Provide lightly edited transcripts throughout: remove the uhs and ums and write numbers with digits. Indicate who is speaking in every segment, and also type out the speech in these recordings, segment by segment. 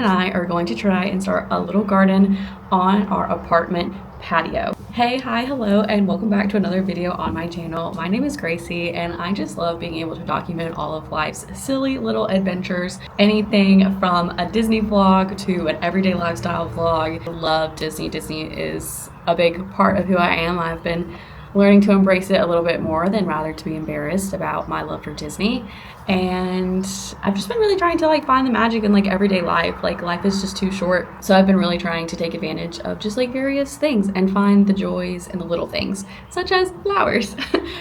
Speaker 1: and I are going to try and start a little garden on our apartment patio. Hey, hi, hello, and welcome back to another video on my channel. My name is Gracie, and I just love being able to document all of life's silly little adventures. Anything from a Disney vlog to an everyday lifestyle vlog. I love Disney. Disney is a big part of who I am. I've been learning to embrace it a little bit more than rather to be embarrassed about my love for Disney. And I've just been really trying to find the magic in everyday life. Life is just too short. So I've been really trying to take advantage of just various things and find the joys in the little things, such as flowers.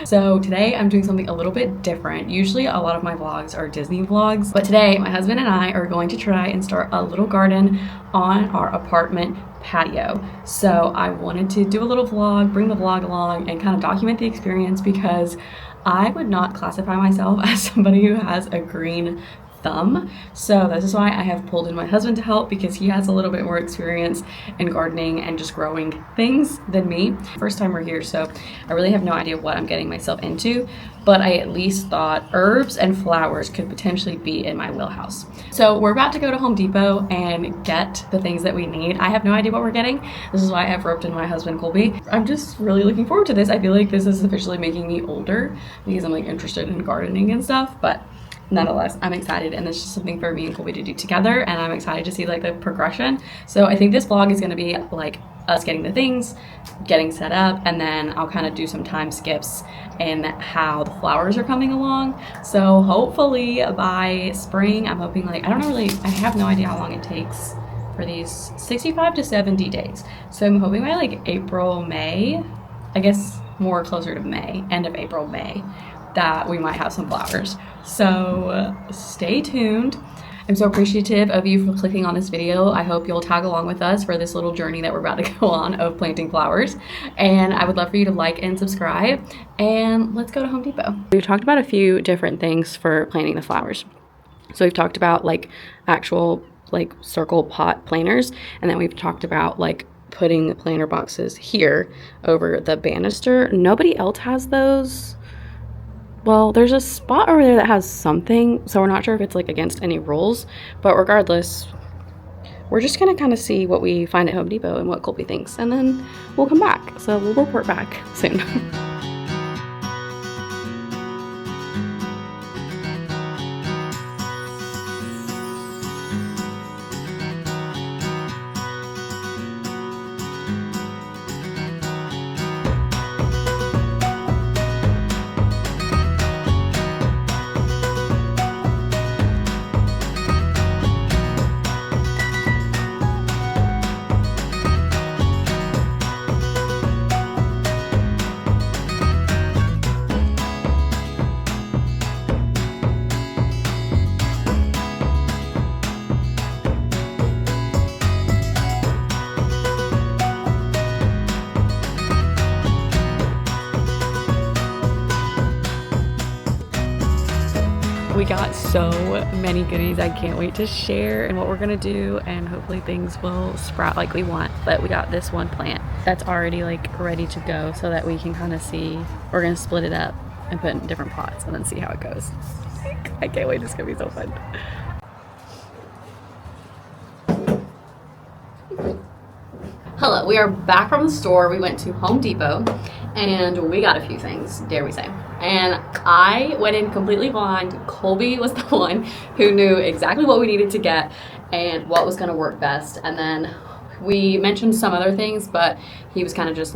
Speaker 1: So today I'm doing something a little bit different. Usually a lot of my vlogs are Disney vlogs, but today my husband and I are going to try and start a little garden on our apartment patio. So I wanted to do a little vlog, bring the vlog along and kind of document the experience, because I would not classify myself as somebody who has a green thumb. So this is why I have pulled in my husband to help, because he has a little bit more experience in gardening and just growing things than me. First time we're here, so I really have no idea what I'm getting myself into, but I at least thought herbs and flowers could potentially be in my wheelhouse. So we're about to go to Home Depot and get the things that we need. I have no idea what we're getting. This is why I've roped in my husband Colby. I'm just really looking forward to this. I feel like this is officially making me older because I'm interested in gardening and stuff, but nonetheless, I'm excited, and this is just something for me and Colby to do together, and I'm excited to see the progression. So I think this vlog is going to be us getting the things, getting set up, and then I'll kind of do some time skips in how the flowers are coming along. So hopefully by spring, I'm hoping I have no idea how long it takes for these 65 to 70 days. So I'm hoping by April, May, I guess more closer to May, end of April, May, that we might have some flowers. So stay tuned. I'm so appreciative of you for clicking on this video. I hope you'll tag along with us for this little journey that we're about to go on of planting flowers. And I would love for you to like and subscribe, and let's go to Home Depot. We've talked about a few different things for planting the flowers. So we've talked about actual circle pot planters, and then we've talked about putting the planter boxes here over the banister. Nobody else has those. Well, there's a spot over there that has something, so we're not sure if it's against any rules, but regardless, we're just gonna kind of see what we find at Home Depot and what Colby thinks, and then we'll come back. So we'll report back soon. We got so many goodies. I can't wait to share and what we're gonna do, and hopefully things will sprout like we want. But we got this one plant that's already ready to go, so that we can kind of see. We're gonna split it up and put it in different pots and then see how it goes. I can't wait. It's gonna be so fun. Hello, we are back from the store. We went to Home Depot and we got a few things, dare we say. And I went in completely blind. Colby was the one who knew exactly what we needed to get and what was gonna work best. And then we mentioned some other things, but he was kind of just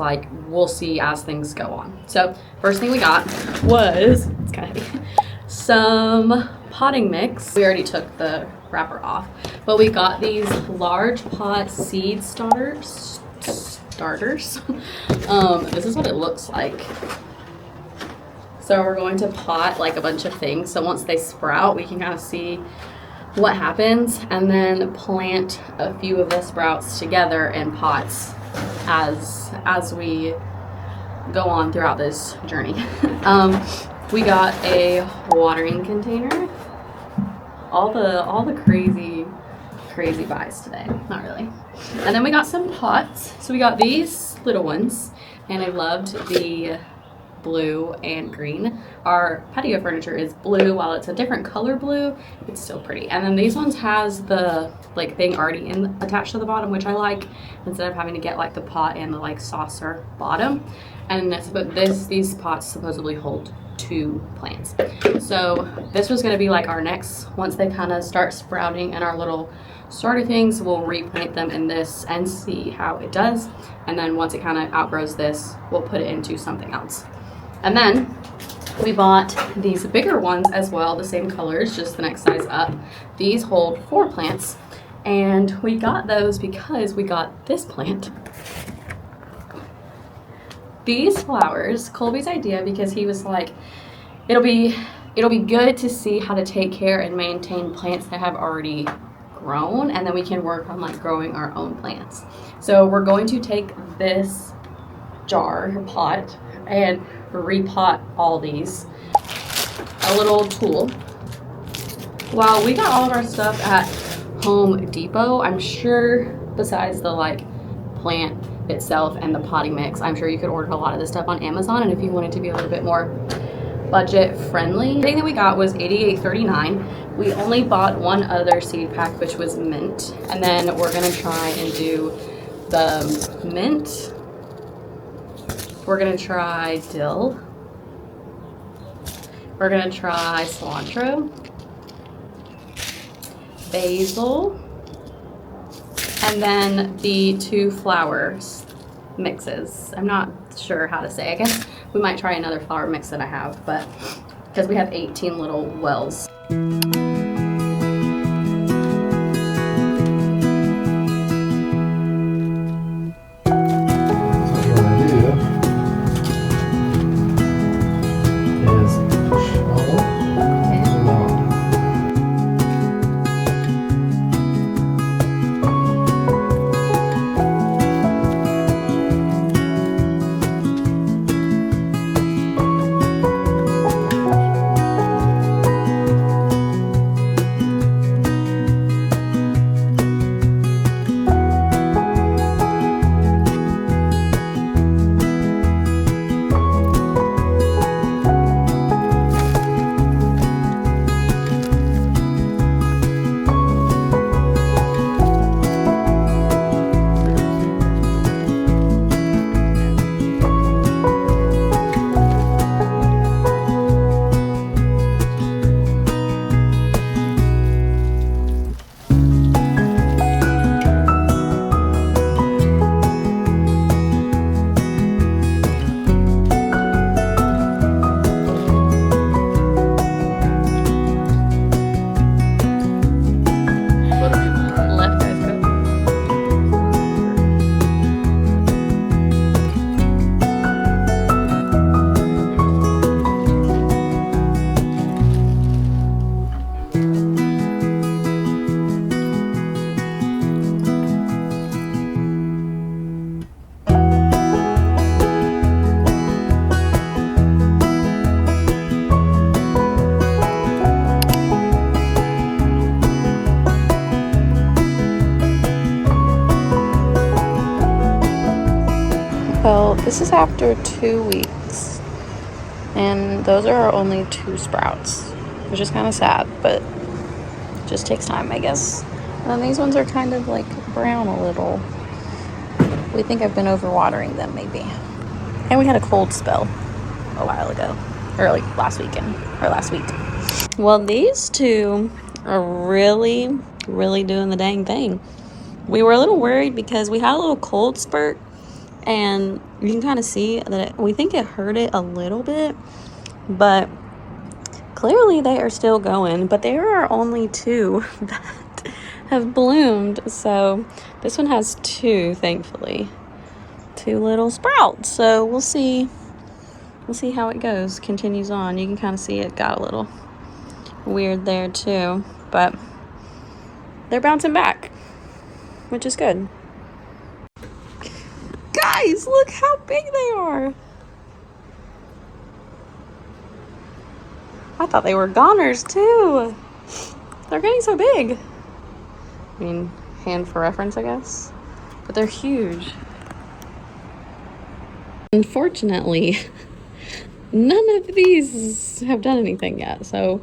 Speaker 1: we'll see as things go on. So first thing we got was, it's kind of heavy, some potting mix. We already took the wrapper off, but we got these large pot seed starters. This is what it looks like. So we're going to pot a bunch of things, so once they sprout we can kind of see what happens, and then plant a few of the sprouts together in pots as we go on throughout this journey. We got a watering container. All the crazy buys today. Not really. And then we got some pots. So we got these little ones, and I loved the blue and green. Our patio furniture is blue. While it's a different color blue, it's still pretty. And then these ones has the like thing already attached to the bottom, which I like, instead of having to get like the pot and the like saucer bottom. And but these pots supposedly hold 2 plants. So this was going to be like our next, once they kind of start sprouting and our little starter things, we'll replant them in this and see how it does. And then once it kind of outgrows this, we'll put it into something else. And then we bought these bigger ones as well, the same colors, just the next size up. These hold 4 plants, and we got those because we got this plant. These flowers, Colby's idea, because he was like, it'll be good to see how to take care and maintain plants that have already grown, and then we can work on like growing our own plants. So we're going to take this jar or pot and repot all these. A little tool. While we got all of our stuff at Home Depot, I'm sure besides the like plant itself and the potting mix, I'm sure you could order a lot of this stuff on Amazon. And if you wanted to be a little bit more budget friendly, the thing that we got was $88.39. We only bought one other seed pack, which was mint, and then we're gonna try and do the mint. We're gonna try dill. We're gonna try cilantro, basil, and then the 2 flowers mixes. I'm not sure how to say. I guess we might try another flower mix that I have, but because we have 18 little wells. Well, this is after 2 weeks, and those are our only 2 sprouts, which is kind of sad, but it just takes time, I guess. And then these ones are kind of like brown a little. We think I've been overwatering them maybe. And we had a cold spell a while ago, or like last weekend, or last week. Well, these 2 are really doing the dang thing. We were a little worried because we had a little cold spurt, and you can kind of see that we think it hurt it a little bit, but clearly they are still going. But there are only 2 that have bloomed, so this one has 2, thankfully, 2 little sprouts. So we'll see how it goes, continues on. You can kind of see it got a little weird there too, but they're bouncing back, which is good. Guys, look how big they are. I thought they were goners too. They're getting so big. I mean, hand for reference, I guess. But they're huge. Unfortunately, none of these have done anything yet. So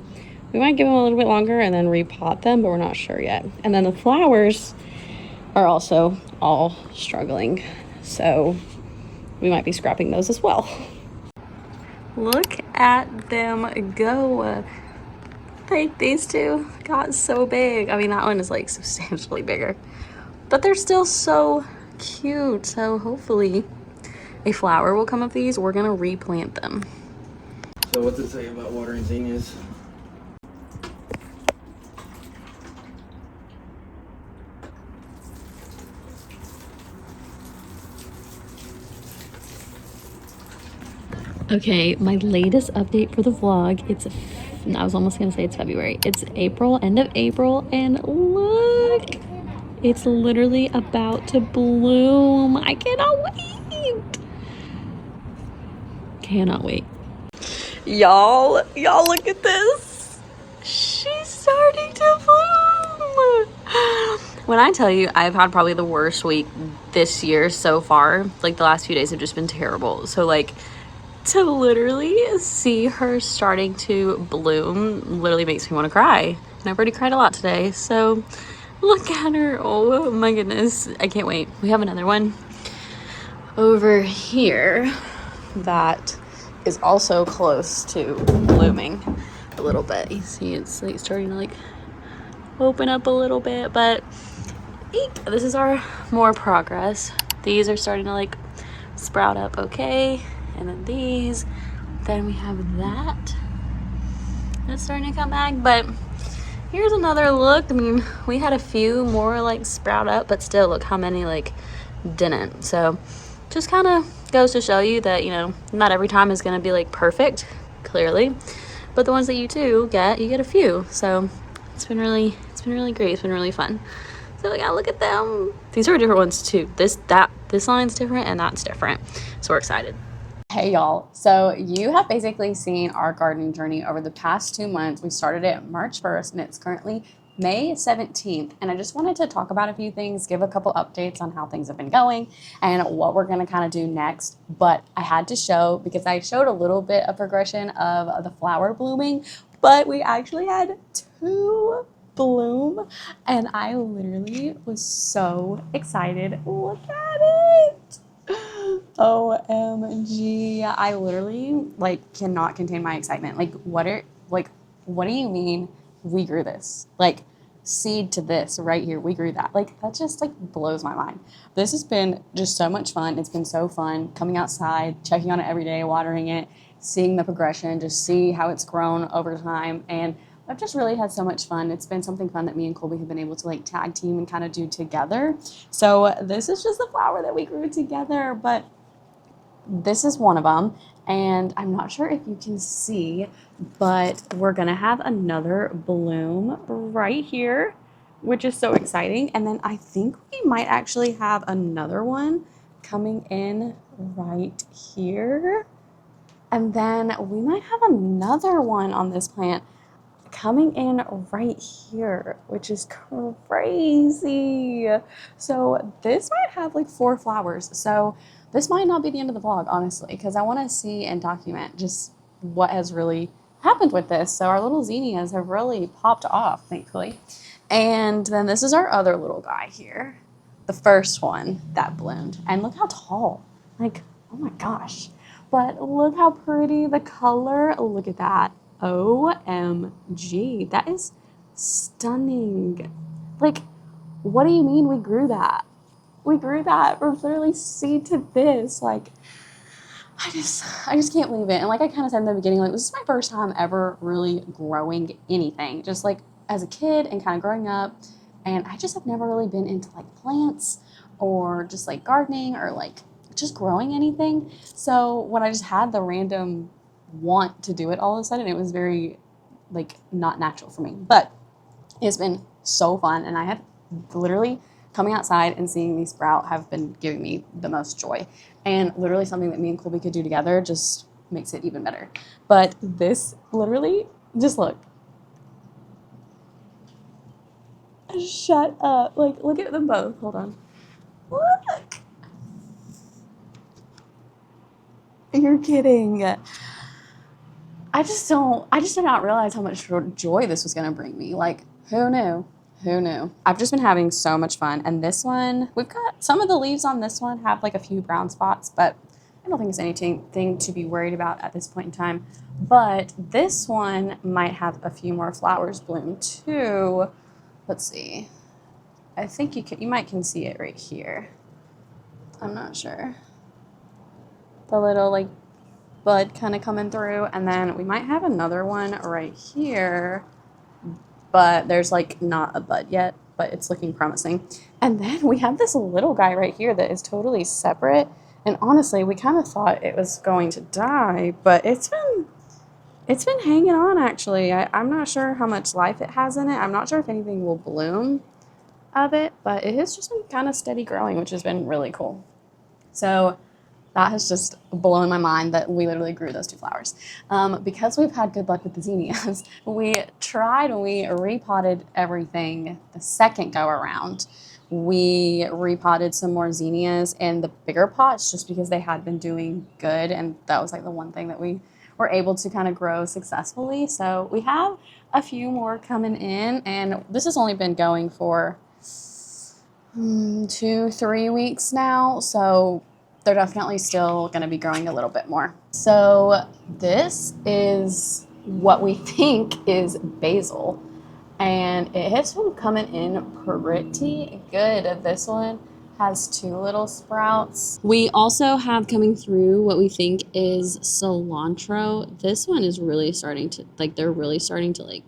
Speaker 1: we might give them a little bit longer and then repot them, but we're not sure yet. And then the flowers are also all struggling. So we might be scrapping those as well. Look at them go. Like, these two got so big. I mean, that one is like substantially bigger, but they're still so cute. So hopefully a flower will come of these. We're gonna replant them.
Speaker 2: So what's it say about watering zinnias?
Speaker 1: Okay, my latest update for the vlog, I was almost gonna say it's February. It's April, end of April, and look, it's literally about to bloom. I cannot wait. Cannot wait. Y'all look at this. She's starting to bloom. When I tell you, I've had probably the worst week this year so far. Like, the last few days have just been terrible. So like, to literally see her starting to bloom literally makes me want to cry. And I've already cried a lot today. So look at her. Oh my goodness. I can't wait. We have another one over here that is also close to blooming a little bit. You see it's like starting to like open up a little bit, but eek, this is our more progress. These are starting to like sprout up okay. And then these, then we have that that's starting to come back. But here's another look. I mean, we had a few more like sprout up, but still look how many like didn't. So just kind of goes to show you that, you know, not every time is going to be like perfect, clearly, but the ones that you do get, you get a few. So it's been really great. It's been really fun. So yeah, look at them. These are different ones too. This line's different and that's different. So we're excited. Hey y'all, so you have basically seen our gardening journey over the past 2 months. We started it March 1st and it's currently May 17th. And I just wanted to talk about a few things, give a couple updates on how things have been going and what we're gonna kind of do next. But I had to show, because I showed a little bit of progression of the flower blooming, but we actually had 2 bloom and I literally was so excited. Look at it. OMG. I literally like cannot contain my excitement. Like what do you mean we grew this? Like seed to this right here, we grew that. Like that just like blows my mind. This has been just so much fun. It's been so fun coming outside, checking on it every day, watering it, seeing the progression, just see how it's grown over time. And I've just really had so much fun. It's been something fun that me and Colby have been able to like tag team and kind of do together. So this is just the flower that we grew together, but this is one of them. And I'm not sure if you can see, but we're gonna have another bloom right here, which is so exciting. And then I think we might actually have another one coming in right here. And then we might have another one on this plant coming in right here, which is crazy. So this might have like 4 flowers. So this might not be the end of the vlog, honestly, because I want to see and document just what has really happened with this. So our little zinnias have really popped off, thankfully. And then this is our other little guy here, the first one that bloomed. And look how tall, like, oh my gosh. But look how pretty the color, look at that. OMG, that is stunning. Like, what do you mean we grew that? We grew that from literally seed to this. Like, I just can't believe it. And like I kind of said in the beginning, like this is my first time ever really growing anything, just like as a kid and kind of growing up. And I just have never really been into like plants or just like gardening or like just growing anything. So when I just had the random want to do it all of a sudden, it was very like not natural for me. But it's been so fun, and I have literally coming outside and seeing these sprout have been giving me the most joy. And literally something that me and Colby could do together just makes it even better. But this literally, just look. Shut up. Like, look at them both. Hold on. Look. You're kidding.
Speaker 3: I just did not realize how much joy this was gonna bring me. Like, who knew? Who knew? I've just been having so much fun. And this one, we've got some of the leaves on this one have like a few brown spots, but I don't think it's anything to be worried about at this point in time. But this one might have a few more flowers bloom too. Let's see. I think you might can see it right here. I'm not sure. The little like bud kind of coming through, and then we might have another one right here, but there's like not a bud yet, but it's looking promising. And then we have this little guy right here that is totally separate, and honestly we kind of thought it was going to die, but it's been hanging on actually. I'm not sure how much life it has in it. I'm not sure if anything will bloom of it, but it has just been kind of steady growing, which has been really cool. So that has just blown my mind that we literally grew those two flowers. Because we've had good luck with the zinnias, we repotted everything the second go around. We repotted some more zinnias in the bigger pots just because they had been doing good, and that was like the one thing that we were able to kind of grow successfully. So we have a few more coming in, and this has only been going for 2-3 weeks now. So they're definitely still going to be growing a little bit more. So this is what we think is basil, and it has been coming in pretty good. This one has 2 little sprouts. We also have coming through what we think is cilantro. This one is really starting to, like, they're really starting to like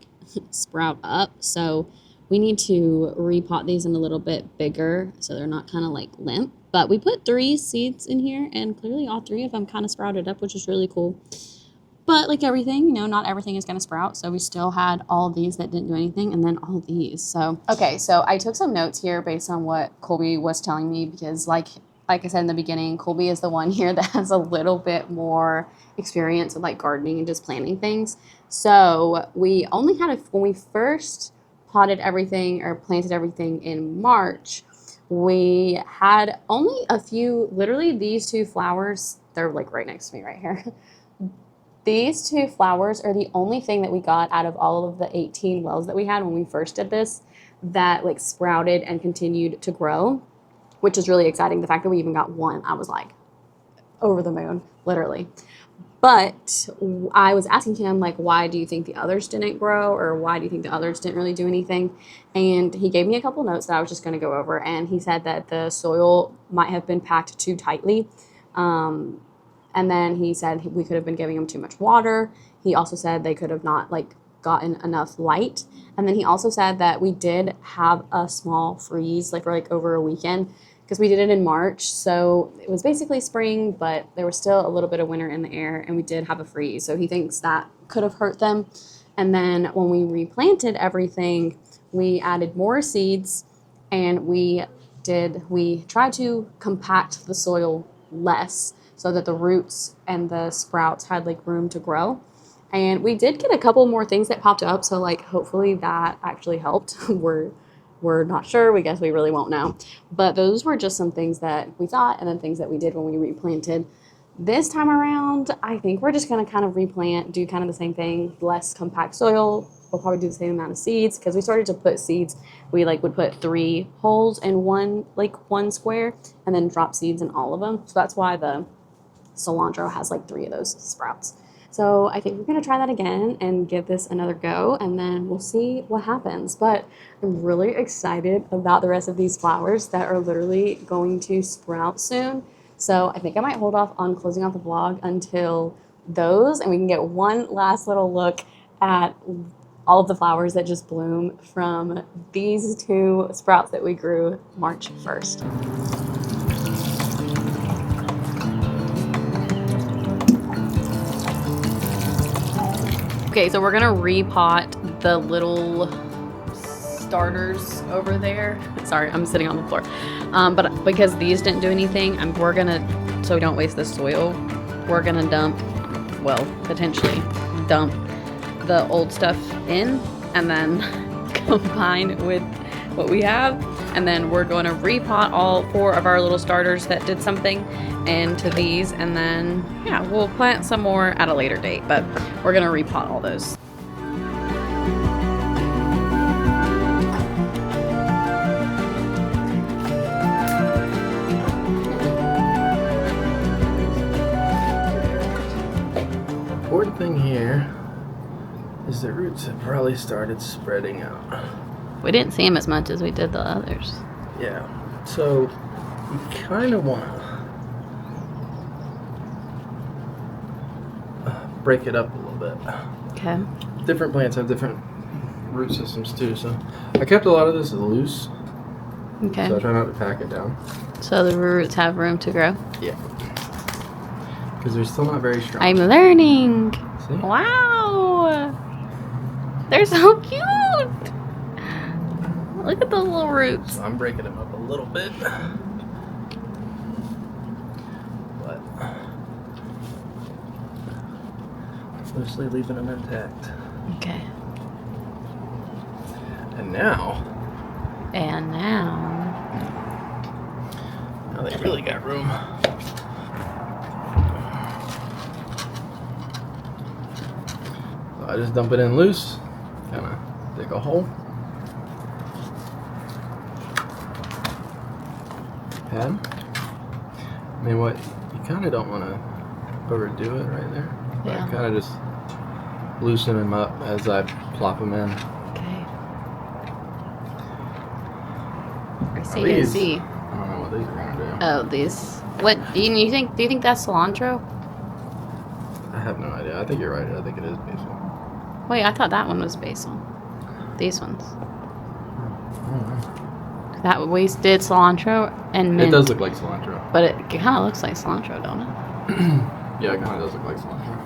Speaker 3: sprout up. So we need to repot these in a little bit bigger so they're not kind of like limp. But we put 3 seeds in here, and clearly all 3 of them kind of sprouted up, which is really cool. But like everything, you know, not everything is going to sprout. So we still had all of these that didn't do anything, and then all of these. So, okay, so I took some notes here based on what Colby was telling me, because like I said in the beginning, Colby is the one here that has a little bit more experience with like gardening and just planting things. So we only had when we first potted everything or planted everything in March, we had only a few, literally these 2 flowers, they're like right next to me right here. These 2 flowers are the only thing that we got out of all of the 18 wells that we had when we first did this that like sprouted and continued to grow, which is really exciting. The fact that we even got one, I was like over the moon, literally. But I was asking him, like, why do you think the others didn't grow, or why do you think the others didn't really do anything? And he gave me a couple notes that I was just going to go over. And he said that the soil might have been packed too tightly. And then he said we could have been giving them too much water. He also said they could have not like gotten enough light. And then he also said that we did have a small freeze like for like over a weekend, because we did it in March. So it was basically spring, but there was still a little bit of winter in the air, and we did have a freeze. So he thinks that could have hurt them. And then when we replanted everything, we added more seeds, and we tried to compact the soil less so that the roots and the sprouts had like room to grow. And we did get a couple more things that popped up. So like hopefully that actually helped. We're not sure. We guess we really won't know. But those were just some things that we thought, and then things that we did when we replanted. This time around, I think we're just going to kind of replant, do kind of the same thing, less compact soil. We'll probably do the same amount of seeds, because we started to put seeds. We like would put 3 holes in one square and then drop seeds in all of them. So that's why the cilantro has like 3 of those sprouts. So I think we're going to try that again and give this another go, and then we'll see what happens. But I'm really excited about the rest of these flowers that are literally going to sprout soon. So I think I might hold off on closing out the vlog until those, and we can get one last little look at all of the flowers that just bloom from these 2 sprouts that we grew March 1st. Okay, so we're gonna repot the little starters over there. Sorry, I'm sitting on the floor. But because these didn't do anything, so we don't waste the soil, we're gonna potentially dump the old stuff in, and then combine with what we have. And then we're going to repot all 4 of our little starters that did something, into these, and then yeah, we'll plant some more at a later date, but we're gonna repot all those.
Speaker 2: Important thing here is the roots have probably started spreading out.
Speaker 3: We didn't see them as much as we did the others.
Speaker 2: Yeah, so you kind of want to break it up a little bit.
Speaker 3: Okay.
Speaker 2: Different plants have different root systems too, so I kept a lot of this loose,
Speaker 3: Okay.
Speaker 2: so I try not to pack it down.
Speaker 3: So the roots have room to grow.
Speaker 2: Yeah, because they're still not very strong.
Speaker 3: I'm learning.
Speaker 2: See?
Speaker 3: Wow. They're so cute. Look at those little roots.
Speaker 2: So I'm breaking them up a little bit, but mostly leaving them intact.
Speaker 3: Okay.
Speaker 2: And now they really got room. So I just dump it in loose, kind of dig a hole. Pad. I mean, what you kind of don't want to overdo it right there.
Speaker 3: Yeah.
Speaker 2: I kind of just loosen them up as I plop them in.
Speaker 3: Okay. I
Speaker 2: Now
Speaker 3: see.
Speaker 2: these-
Speaker 3: I see.
Speaker 2: I don't know what these are gonna do.
Speaker 3: Oh, these. What do you think? Do you think that's cilantro?
Speaker 2: I have no idea. I think you're right. I think it is basil.
Speaker 3: Wait, I thought that one was basil. These ones.
Speaker 2: I don't know.
Speaker 3: That we did cilantro and mint.
Speaker 2: It does look like cilantro.
Speaker 3: But it kind of looks like cilantro, don't it?
Speaker 2: Yeah, it kind of does look like cilantro.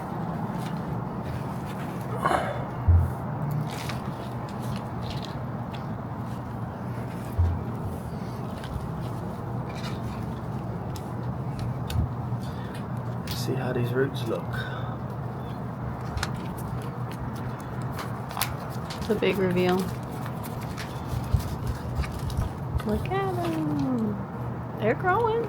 Speaker 2: Let's see how these roots look.
Speaker 3: It's a big reveal. Look at them. They're growing.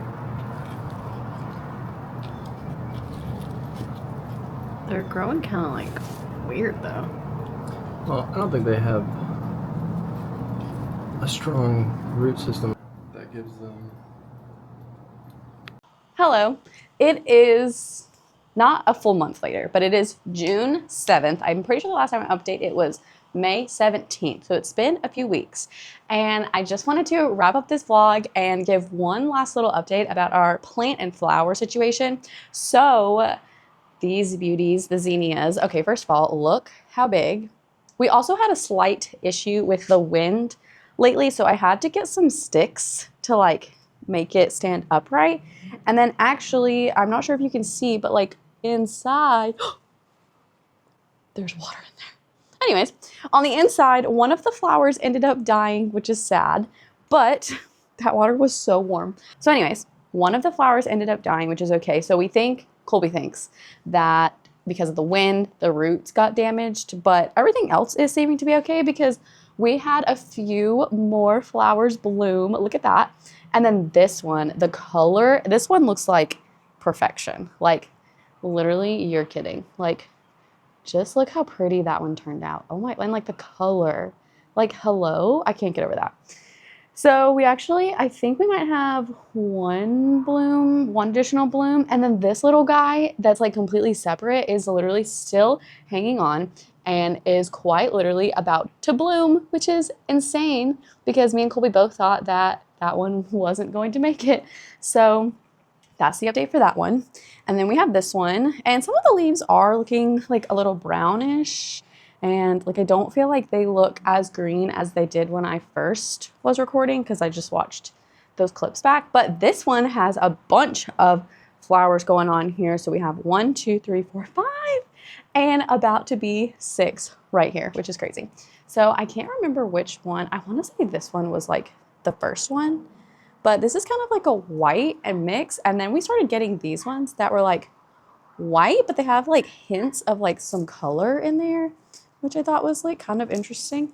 Speaker 3: They're growing kind of like weird though.
Speaker 2: Well, I don't think they have a strong root system that gives them.
Speaker 3: Hello. It is not a full month later, but it is June 7th. I'm pretty sure the last time I updated it was May 17th. So it's been a few weeks. And I just wanted to wrap up this vlog and give one last little update about our plant and flower situation. So these beauties, the zinnias. Okay, first of all, look how big. We also had a slight issue with the wind lately, so I had to get some sticks to like make it stand upright. And then actually, I'm not sure if you can see, but like inside, there's water in there. Anyways, on the inside, one of the flowers ended up dying, which is sad, but that water was so warm. So anyways, one of the flowers ended up dying, which is okay. So Colby thinks that because of the wind, the roots got damaged, but everything else is seeming to be okay because we had a few more flowers bloom. Look at that. And then this one, the color, this one looks like perfection. Like literally, you're kidding. Like just look how pretty that one turned out. Oh my, and like the color, like hello, I can't get over that. So we actually, I think we might have one additional bloom. And then this little guy that's like completely separate is literally still hanging on and is quite literally about to bloom, which is insane because me and Colby both thought that that one wasn't going to make it. So that's the update for that one. And then we have this one, and some of the leaves are looking like a little brownish. And like I don't feel like they look as green as they did when I first was recording because I just watched those clips back. But this one has a bunch of flowers going on here. So we have 1, 2, 3, 4, 5, and about to be 6 right here, which is crazy. So I can't remember which one. I want to say this one was like the first one, but this is kind of like a white and mix. And then we started getting these ones that were like white, but they have like hints of like some color in there, which I thought was like kind of interesting.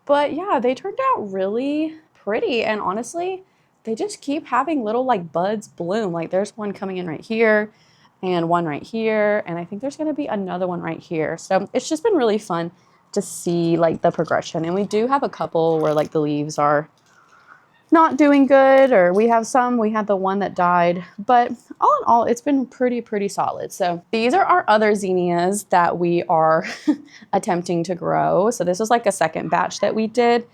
Speaker 3: But yeah, they turned out really pretty. And honestly, they just keep having little like buds bloom. Like there's one coming in right here and one right here. And I think there's going to be another one right here. So it's just been really fun to see like the progression. And we do have a couple where like the leaves are not doing good, or we had the one that died, but all in all, it's been pretty solid. So these are our other zinnias that we are attempting to grow. So this was like a second batch that we did,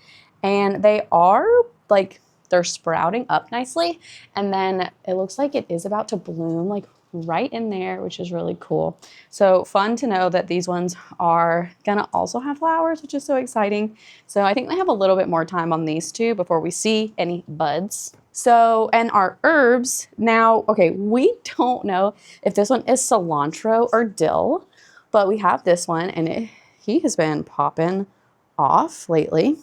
Speaker 3: and they are like, they're sprouting up nicely. And then it looks like it is about to bloom like right in there, which is really cool. So fun to know that these ones are gonna also have flowers, which is so exciting. So I think they have a little bit more time on these two before we see any buds. So, and our herbs now, okay, we don't know if this one is cilantro or dill, but we have this one, and he has been popping off lately.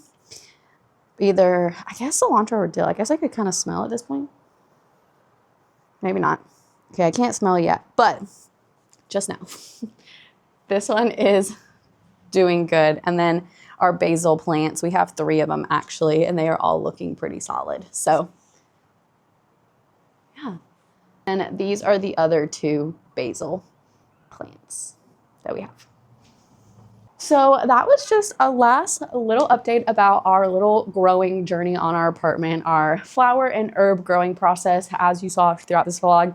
Speaker 3: Either, I guess cilantro or dill. I guess I could kind of smell at this point. Maybe not. Okay, I can't smell yet, but just now. This one is doing good. And then our basil plants, we have 3 of them actually, and they are all looking pretty solid. So yeah. And these are the other 2 basil plants that we have. So that was just a last little update about our little growing journey on our apartment, our flower and herb growing process. As you saw throughout this vlog,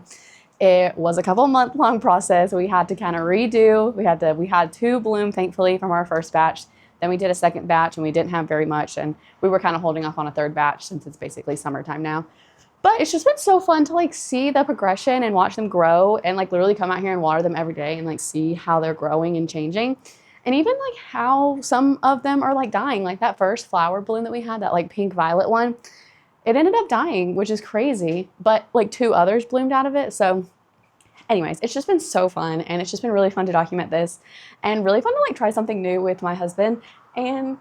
Speaker 3: it was a couple month-long process. We had to kind of redo. We had 2 bloom, thankfully, from our first batch. Then we did a second batch, and we didn't have very much, and we were kind of holding off on a third batch since it's basically summertime now. But it's just been so fun to like see the progression and watch them grow, and like literally come out here and water them every day and like see how they're growing and changing. And even like how some of them are like dying, like that first flower bloom that we had, that like pink violet one, it ended up dying, which is crazy, but like 2 others bloomed out of it. So anyways, it's just been so fun, and it's just been really fun to document this, and really fun to like try something new with my husband. And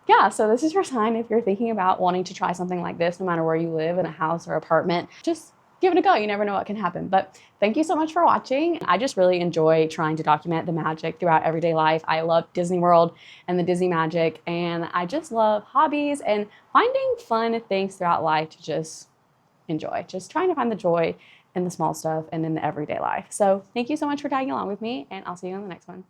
Speaker 3: yeah, so this is your sign if you're thinking about wanting to try something like this, no matter where you live, in a house or apartment, just give it a go. You never know what can happen. But thank you so much for watching. I just really enjoy trying to document the magic throughout everyday life. I love Disney World and the Disney magic, and I just love hobbies and finding fun things throughout life to just enjoy. Just trying to find the joy in the small stuff and in the everyday life. So thank you so much for tagging along with me, and I'll see you on the next one.